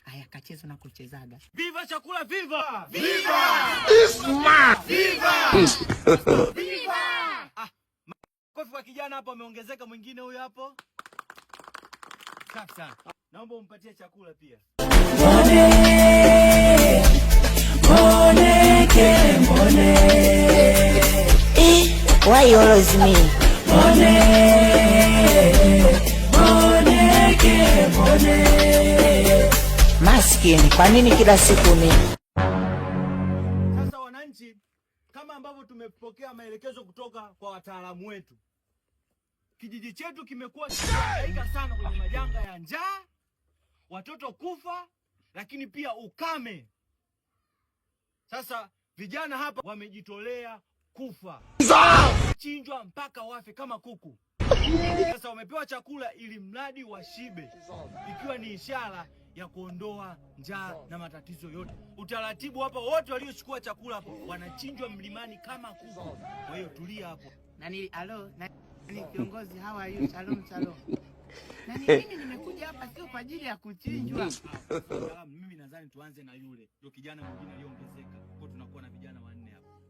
Aya kacheza na kuchezaga. Viva chakula viva! Viva! Isma! Viva! Viva! Kofi kwa kijana hapo ameongezeka, mwingine huyo hapo. Safi sana. Naomba umpatie chakula pia. Why you always me? Maskini, kwa nini kila siku mimi? Sasa wananchi, kama ambavyo tumepokea maelekezo kutoka kwa wataalamu wetu, kijiji chetu kimekuwa kikihangaika sana kwenye majanga ya njaa, watoto kufa, lakini pia ukame. Sasa vijana hapa wamejitolea kufa, chinjwa mpaka wafe kama kuku. Sasa wamepewa chakula ili mradi washibe, ikiwa ni ishara ya kuondoa njaa na matatizo yote. Utaratibu hapa, wote waliochukua chakula hapo wanachinjwa mlimani kama kuku. Kwa hiyo tulia hapo. Nani kiongozi, how are you? Shalom. Mimi nimekuja hapa sio kwa ajili ya kuchinjwa. Mimi nadhani tuanze na yule. Ndio kijana mwingine aliongezeka. Kwa tunakuwa na vijana 4 hapa.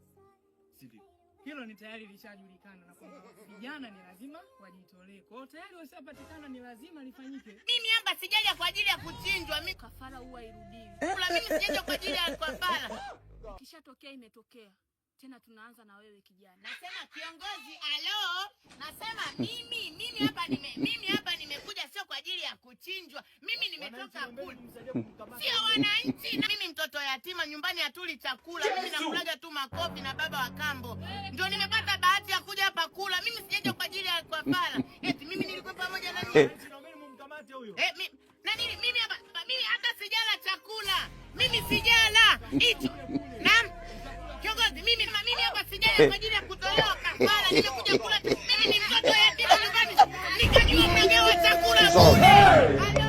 Sidi. Hilo ni tayari lishajulikana na kwamba vijana ni lazima wajitolee. Kwa hiyo tayari washapatikana, ni lazima lifanyike. Mimi hapa sijaja kwa ajili ya kuchinjwa. Mimi kafara huwa irudiwi. Kula mimi sijaja kwa ajili ya kafara. Ikishatokea imetokea. Tena tunaanza na wewe kijana. Nasema kiongozi, alo. Nasema mimi hapa nimekuja sio kwa ajili ya kuchinjwa. Mimi nimetoka kule. Sio wananchi. Na mimi mtoto yatima, nyumbani hatuli chakula. Mimi nakulaga tu makofi na baba wa kambo. Ndio nimepata bahati ya kuja hapa kula. Mimi sijaja kwa ajili ya kafara. Eti mimi nilikuwa pamoja na nyinyi. Mkamate huyo. Mimi hata sijala chakula. Mimi sijala. Hicho. Naam. Kiongozi, mimi hapa sijaja kwa ajili ya kutolewa kafara. Nimekuja kula. Mimi ni mtoto yatima nyumbani. Nikajua mnagawa chakula bure.